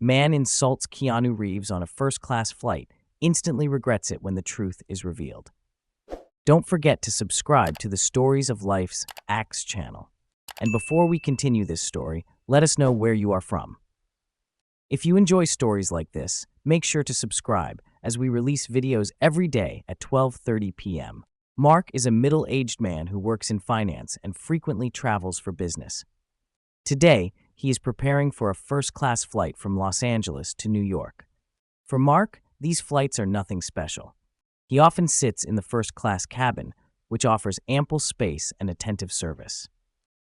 Man insults Keanu Reeves on a first-class flight, instantly regrets it when the truth is revealed. Don't forget to subscribe to the Stories of Life's Acts channel. And before we continue this story, let us know where you are from. If you enjoy stories like this, make sure to subscribe as we release videos every day at 12:30 p.m. Mark is a middle-aged man who works in finance and frequently travels for business. Today, he is preparing for a first-class flight from Los Angeles to New York. For Mark, these flights are nothing special. He often sits in the first-class cabin, which offers ample space and attentive service.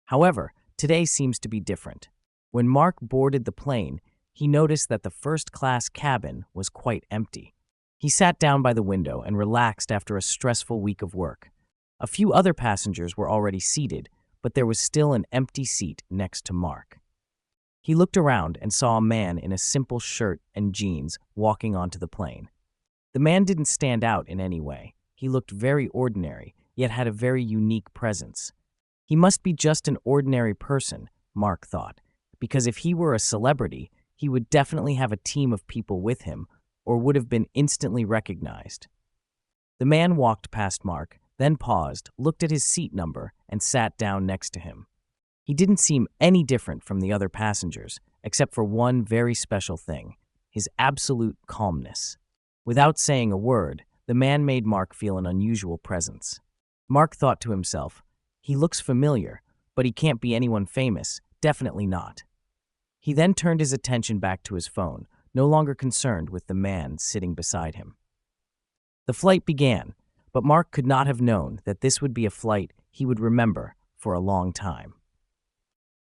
However, today seems to be different. When Mark boarded the plane, he noticed that the first-class cabin was quite empty. He sat down by the window and relaxed after a stressful week of work. A few other passengers were already seated, but there was still an empty seat next to Mark. He looked around and saw a man in a simple shirt and jeans walking onto the plane. The man didn't stand out in any way. He looked very ordinary, yet had a very unique presence. He must be just an ordinary person, Mark thought, because if he were a celebrity, he would definitely have a team of people with him or would have been instantly recognized. The man walked past Mark, then paused, looked at his seat number, and sat down next to him. He didn't seem any different from the other passengers, except for one very special thing: his absolute calmness. Without saying a word, the man made Mark feel an unusual presence. Mark thought to himself, he looks familiar, but he can't be anyone famous, definitely not. He then turned his attention back to his phone, no longer concerned with the man sitting beside him. The flight began, but Mark could not have known that this would be a flight he would remember for a long time.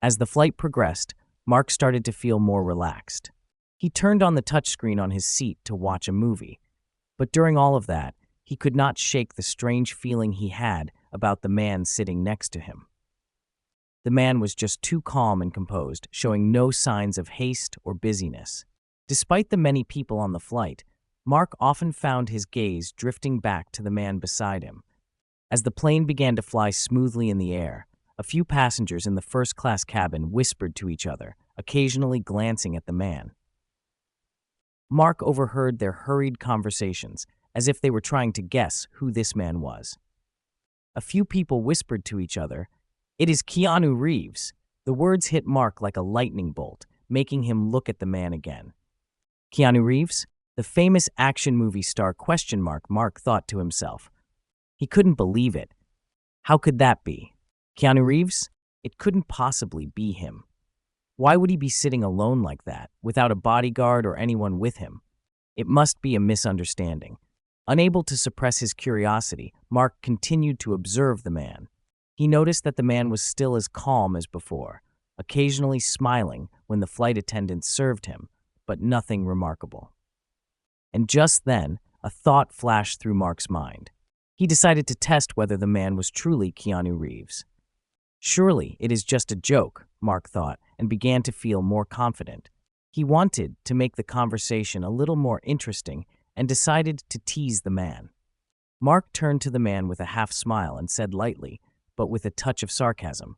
As the flight progressed, Mark started to feel more relaxed. He turned on the touchscreen on his seat to watch a movie, but during all of that, he could not shake the strange feeling he had about the man sitting next to him. The man was just too calm and composed, showing no signs of haste or busyness. Despite the many people on the flight, Mark often found his gaze drifting back to the man beside him. As the plane began to fly smoothly in the air, a few passengers in the first-class cabin whispered to each other, occasionally glancing at the man. Mark overheard their hurried conversations, as if they were trying to guess who this man was. A few people whispered to each other, "It is Keanu Reeves." The words hit Mark like a lightning bolt, making him look at the man again. Keanu Reeves? The famous action movie star ? Mark thought to himself. He couldn't believe it. How could that be? Keanu Reeves? It couldn't possibly be him. Why would he be sitting alone like that, without a bodyguard or anyone with him? It must be a misunderstanding. Unable to suppress his curiosity, Mark continued to observe the man. He noticed that the man was still as calm as before, occasionally smiling when the flight attendants served him, but nothing remarkable. And just then, a thought flashed through Mark's mind. He decided to test whether the man was truly Keanu Reeves. Surely it is just a joke, Mark thought, and began to feel more confident. He wanted to make the conversation a little more interesting and decided to tease the man. Mark turned to the man with a half smile and said lightly, but with a touch of sarcasm,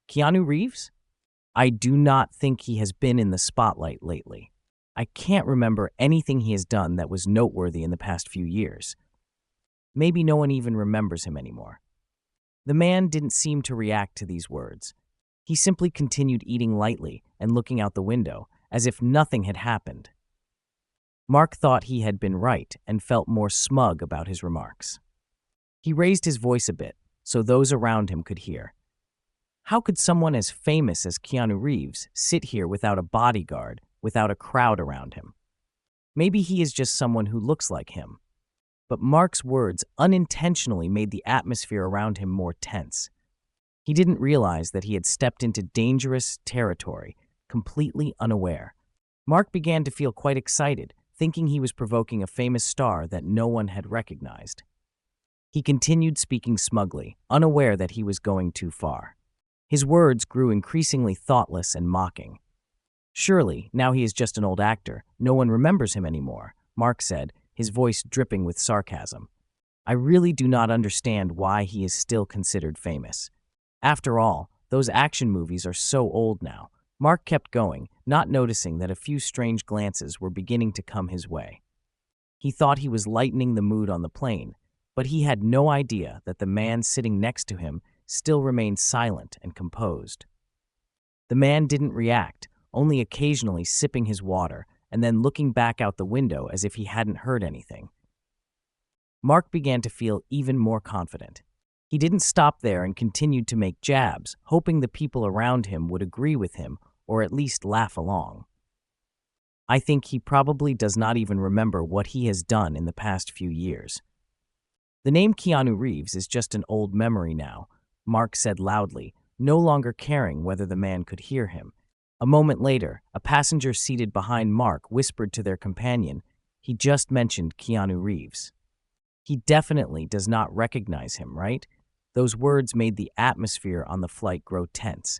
"Keanu Reeves? I do not think he has been in the spotlight lately. I can't remember anything he has done that was noteworthy in the past few years. Maybe no one even remembers him anymore." The man didn't seem to react to these words. He simply continued eating lightly and looking out the window, as if nothing had happened. Mark thought he had been right and felt more smug about his remarks. He raised his voice a bit, so those around him could hear. How could someone as famous as Keanu Reeves sit here without a bodyguard, without a crowd around him? Maybe he is just someone who looks like him. But Mark's words unintentionally made the atmosphere around him more tense. He didn't realize that he had stepped into dangerous territory, completely unaware. Mark began to feel quite excited, thinking he was provoking a famous star that no one had recognized. He continued speaking smugly, unaware that he was going too far. His words grew increasingly thoughtless and mocking. "Surely, now he is just an old actor. No one remembers him anymore," Mark said, his voice dripping with sarcasm. "I really do not understand why he is still considered famous. After all, those action movies are so old now." Mark kept going, not noticing that a few strange glances were beginning to come his way. He thought he was lightening the mood on the plane, but he had no idea that the man sitting next to him still remained silent and composed. The man didn't react, only occasionally sipping his water and then looking back out the window as if he hadn't heard anything. Mark began to feel even more confident. He didn't stop there and continued to make jabs, hoping the people around him would agree with him or at least laugh along. I think he probably does not even remember what he has done in the past few years. The name Keanu Reeves is just an old memory now, Mark said loudly, no longer caring whether the man could hear him. A moment later, a passenger seated behind Mark whispered to their companion, "He just mentioned Keanu Reeves. He definitely does not recognize him, right?" Those words made the atmosphere on the flight grow tense.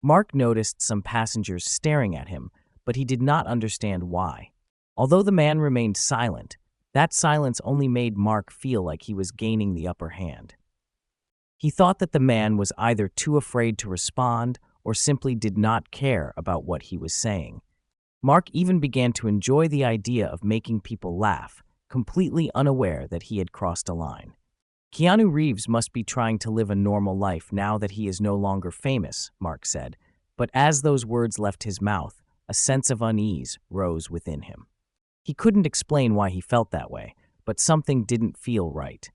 Mark noticed some passengers staring at him, but he did not understand why. Although the man remained silent, that silence only made Mark feel like he was gaining the upper hand. He thought that the man was either too afraid to respond or simply did not care about what he was saying. Mark even began to enjoy the idea of making people laugh, completely unaware that he had crossed a line. Keanu Reeves must be trying to live a normal life now that he is no longer famous, Mark said, but as those words left his mouth, a sense of unease rose within him. He couldn't explain why he felt that way, but something didn't feel right.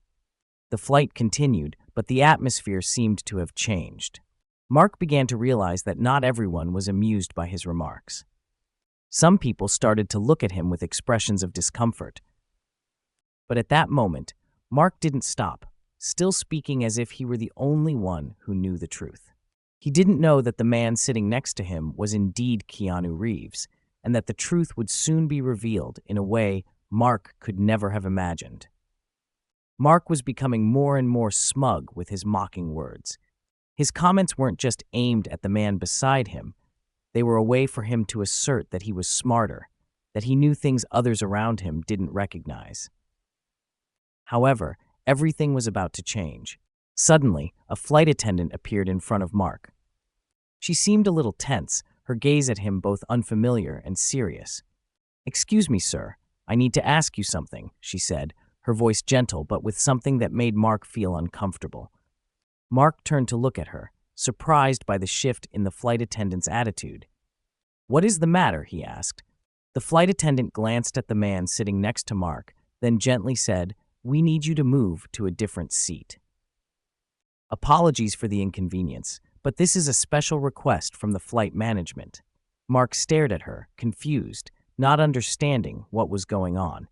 The flight continued, but the atmosphere seemed to have changed. Mark began to realize that not everyone was amused by his remarks. Some people started to look at him with expressions of discomfort. But at that moment, Mark didn't stop, still speaking as if he were the only one who knew the truth. He didn't know that the man sitting next to him was indeed Keanu Reeves, and that the truth would soon be revealed in a way Mark could never have imagined. Mark was becoming more and more smug with his mocking words. His comments weren't just aimed at the man beside him. They were a way for him to assert that he was smarter, that he knew things others around him didn't recognize. However, everything was about to change. Suddenly, a flight attendant appeared in front of Mark. She seemed a little tense, her gaze at him both unfamiliar and serious. "Excuse me, sir. I need to ask you something," she said, her voice gentle but with something that made Mark feel uncomfortable. Mark turned to look at her, surprised by the shift in the flight attendant's attitude. "What is the matter?" he asked. The flight attendant glanced at the man sitting next to Mark, then gently said, "We need you to move to a different seat." "Apologies for the inconvenience, but this is a special request from the flight management." Mark stared at her, confused, not understanding what was going on.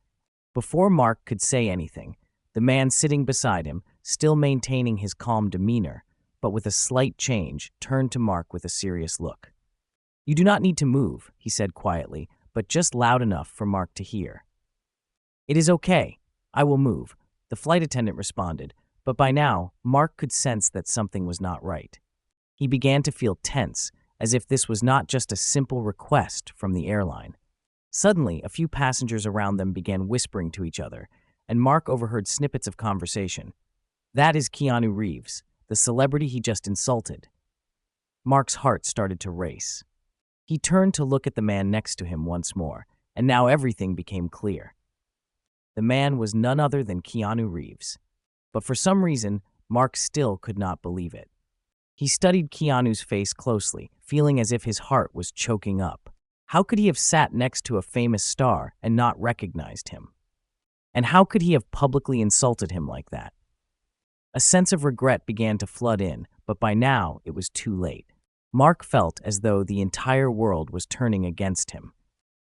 Before Mark could say anything, the man sitting beside him, still maintaining his calm demeanor, but with a slight change, turned to Mark with a serious look. "You do not need to move," he said quietly, but just loud enough for Mark to hear. "It is okay. I will move," the flight attendant responded, but by now, Mark could sense that something was not right. He began to feel tense, as if this was not just a simple request from the airline. Suddenly, a few passengers around them began whispering to each other, and Mark overheard snippets of conversation. "That is Keanu Reeves, the celebrity he just insulted." Mark's heart started to race. He turned to look at the man next to him once more, and now everything became clear. The man was none other than Keanu Reeves. But for some reason, Mark still could not believe it. He studied Keanu's face closely, feeling as if his heart was choking up. How could he have sat next to a famous star and not recognized him? And how could he have publicly insulted him like that? A sense of regret began to flood in, but by now it was too late. Mark felt as though the entire world was turning against him.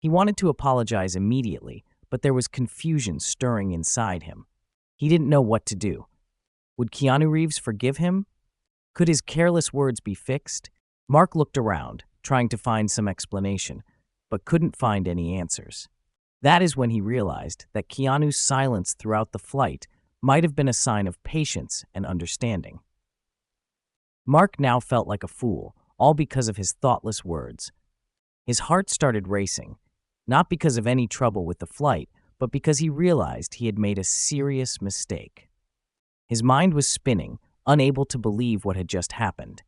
He wanted to apologize immediately, but there was confusion stirring inside him. He didn't know what to do. Would Keanu Reeves forgive him? Could his careless words be fixed? Mark looked around, trying to find some explanation, but couldn't find any answers. That is when he realized that Keanu's silence throughout the flight might have been a sign of patience and understanding. Mark now felt like a fool, all because of his thoughtless words. His heart started racing, not because of any trouble with the flight, but because he realized he had made a serious mistake. His mind was spinning, unable to believe what had just happened.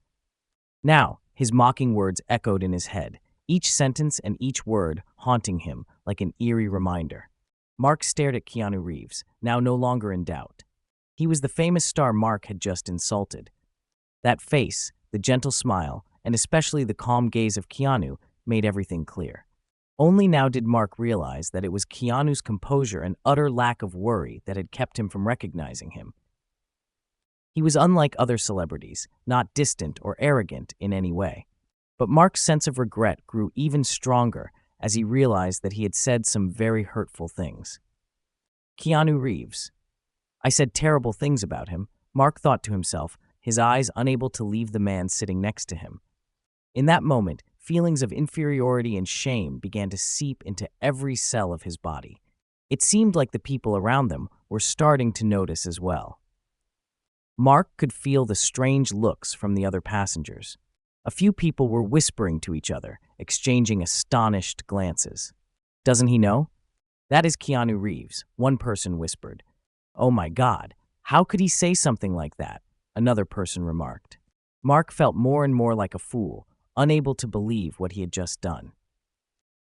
Now, His mocking words echoed in his head, each sentence and each word haunting him like an eerie reminder. Mark stared at Keanu Reeves, now no longer in doubt. He was the famous star Mark had just insulted. That face, the gentle smile, and especially the calm gaze of Keanu made everything clear. Only now did Mark realize that it was Keanu's composure and utter lack of worry that had kept him from recognizing him. He was unlike other celebrities, not distant or arrogant in any way. But Mark's sense of regret grew even stronger as he realized that he had said some very hurtful things. Keanu Reeves. I said terrible things about him, Mark thought to himself, his eyes unable to leave the man sitting next to him. In that moment, feelings of inferiority and shame began to seep into every cell of his body. It seemed like the people around them were starting to notice as well. Mark could feel the strange looks from the other passengers. A few people were whispering to each other, exchanging astonished glances. Doesn't he know? That is Keanu Reeves, one person whispered. Oh my God, how could he say something like that? Another person remarked. Mark felt more and more like a fool, unable to believe what he had just done.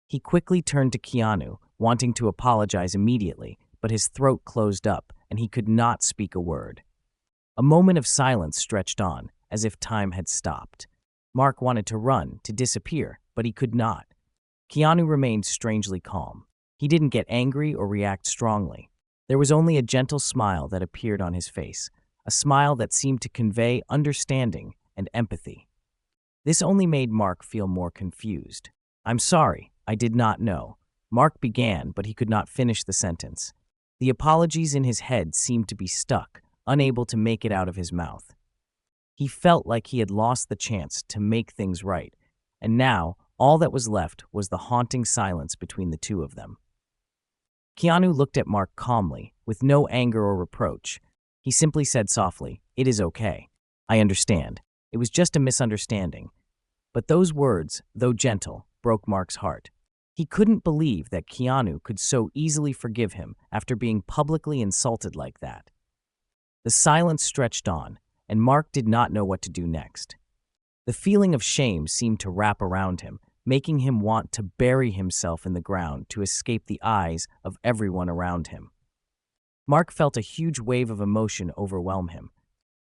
He quickly turned to Keanu, wanting to apologize immediately, but his throat closed up and he could not speak a word. A moment of silence stretched on, as if time had stopped. Mark wanted to run, to disappear, but he could not. Keanu remained strangely calm. He didn't get angry or react strongly. There was only a gentle smile that appeared on his face, a smile that seemed to convey understanding and empathy. This only made Mark feel more confused. I'm sorry, I did not know. Mark began, but he could not finish the sentence. The apologies in his head seemed to be stuck, unable to make it out of his mouth. He felt like he had lost the chance to make things right, and now all that was left was the haunting silence between the two of them. Keanu looked at Mark calmly, with no anger or reproach. He simply said softly, "It is okay. I understand. It was just a misunderstanding." But those words, though gentle, broke Mark's heart. He couldn't believe that Keanu could so easily forgive him after being publicly insulted like that. The silence stretched on, and Mark did not know what to do next. The feeling of shame seemed to wrap around him, making him want to bury himself in the ground to escape the eyes of everyone around him. Mark felt a huge wave of emotion overwhelm him.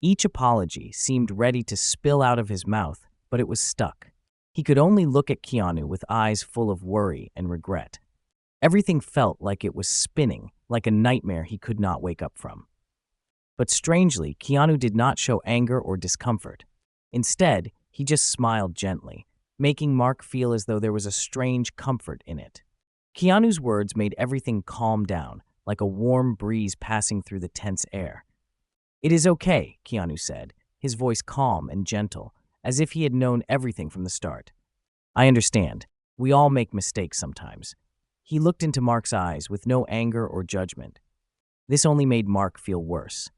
Each apology seemed ready to spill out of his mouth, but it was stuck. He could only look at Keanu with eyes full of worry and regret. Everything felt like it was spinning, like a nightmare he could not wake up from. But strangely, Keanu did not show anger or discomfort. Instead, he just smiled gently, making Mark feel as though there was a strange comfort in it. Keanu's words made everything calm down, like a warm breeze passing through the tense air. "It is okay," Keanu said, his voice calm and gentle, as if he had known everything from the start. "I understand. We all make mistakes sometimes." He looked into Mark's eyes with no anger or judgment. This only made Mark feel worse.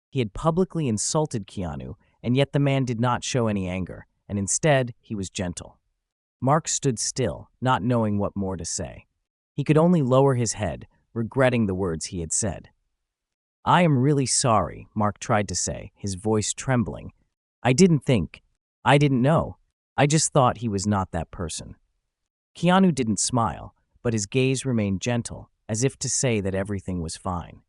He had publicly insulted Keanu, and yet the man did not show any anger, and instead, he was gentle. Mark stood still, not knowing what more to say. He could only lower his head, regretting the words he had said. "I am really sorry," Mark tried to say, his voice trembling. I didn't know. I just thought he was not that person." Keanu didn't smile, but his gaze remained gentle, as if to say that everything was fine.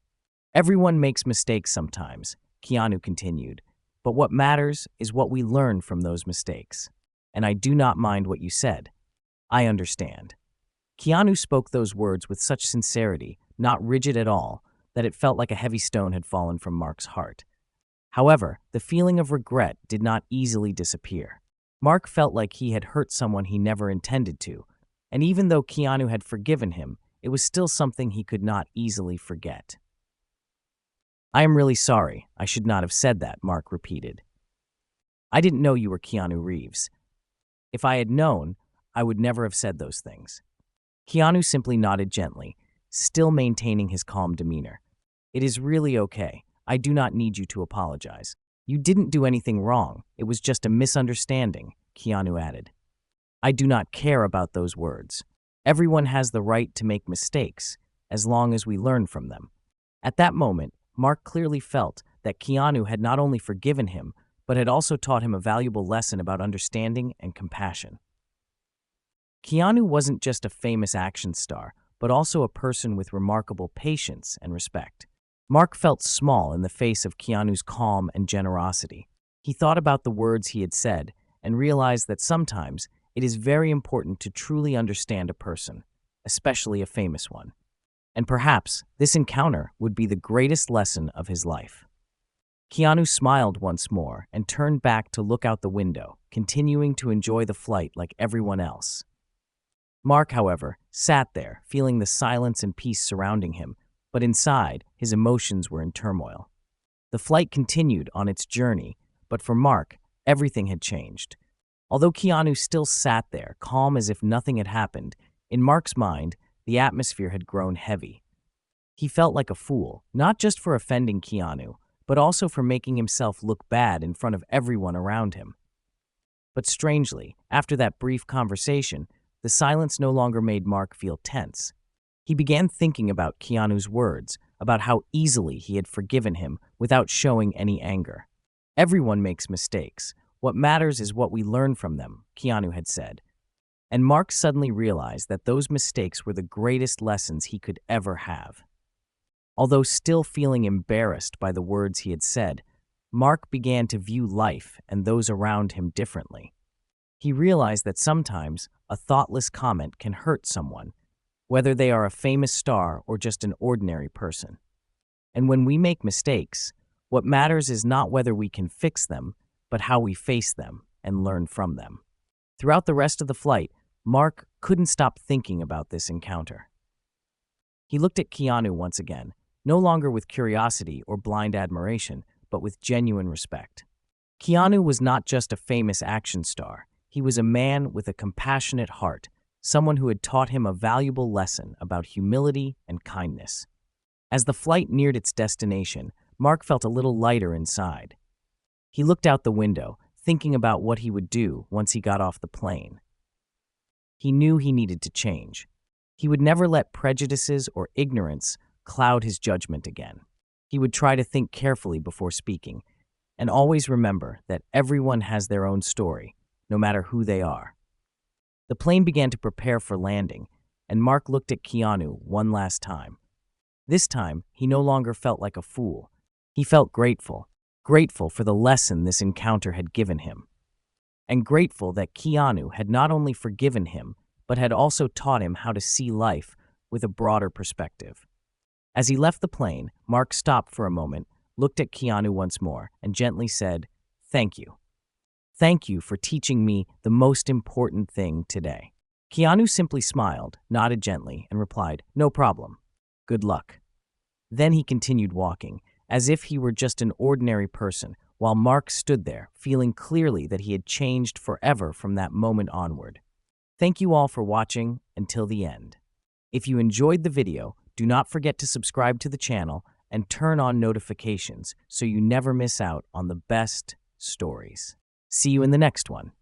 "Everyone makes mistakes sometimes," Keanu continued, "but what matters is what we learn from those mistakes. And I do not mind what you said. I understand." Keanu spoke those words with such sincerity, not rigid at all, that it felt like a heavy stone had fallen from Mark's heart. However, the feeling of regret did not easily disappear. Mark felt like he had hurt someone he never intended to, and even though Keanu had forgiven him, it was still something he could not easily forget. "I am really sorry. I should not have said that," Mark repeated. "I didn't know you were Keanu Reeves. If I had known, I would never have said those things." Keanu simply nodded gently, still maintaining his calm demeanor. "It is really okay. I do not need you to apologize. You didn't do anything wrong. It was just a misunderstanding," Keanu added. "I do not care about those words. Everyone has the right to make mistakes, as long as we learn from them." At that moment, Mark clearly felt that Keanu had not only forgiven him, but had also taught him a valuable lesson about understanding and compassion. Keanu wasn't just a famous action star, but also a person with remarkable patience and respect. Mark felt small in the face of Keanu's calm and generosity. He thought about the words he had said and realized that sometimes it is very important to truly understand a person, especially a famous one. And perhaps this encounter would be the greatest lesson of his life. Keanu smiled once more and turned back to look out the window, continuing to enjoy the flight like everyone else. Mark, however, sat there, feeling the silence and peace surrounding him, but inside, his emotions were in turmoil. The flight continued on its journey, but for Mark, everything had changed. Although Keanu still sat there, calm as if nothing had happened, in Mark's mind, the atmosphere had grown heavy. He felt like a fool, not just for offending Keanu, but also for making himself look bad in front of everyone around him. But strangely, after that brief conversation, the silence no longer made Mark feel tense. He began thinking about Keanu's words, about how easily he had forgiven him without showing any anger. Everyone makes mistakes. What matters is what we learn from them, Keanu had said. And Mark suddenly realized that those mistakes were the greatest lessons he could ever have. Although still feeling embarrassed by the words he had said, Mark began to view life and those around him differently. He realized that sometimes a thoughtless comment can hurt someone, whether they are a famous star or just an ordinary person. And when we make mistakes, what matters is not whether we can fix them, but how we face them and learn from them. Throughout the rest of the flight, Mark couldn't stop thinking about this encounter. He looked at Keanu once again, no longer with curiosity or blind admiration, but with genuine respect. Keanu was not just a famous action star. He was a man with a compassionate heart, someone who had taught him a valuable lesson about humility and kindness. As the flight neared its destination, Mark felt a little lighter inside. He looked out the window, thinking about what he would do once he got off the plane. He knew he needed to change. He would never let prejudices or ignorance cloud his judgment again. He would try to think carefully before speaking, and always remember that everyone has their own story, no matter who they are. The plane began to prepare for landing, and Mark looked at Keanu one last time. This time, he no longer felt like a fool. He felt grateful for the lesson this encounter had given him, and grateful that Keanu had not only forgiven him, but had also taught him how to see life with a broader perspective. As he left the plane, Mark stopped for a moment, looked at Keanu once more, and gently said, "Thank you. Thank you for teaching me the most important thing today." Keanu simply smiled, nodded gently, and replied, "No problem. Good luck." Then he continued walking, as if he were just an ordinary person, while Mark stood there, feeling clearly that he had changed forever from that moment onward. Thank you all for watching until the end. If you enjoyed the video, do not forget to subscribe to the channel and turn on notifications so you never miss out on the best stories. See you in the next one.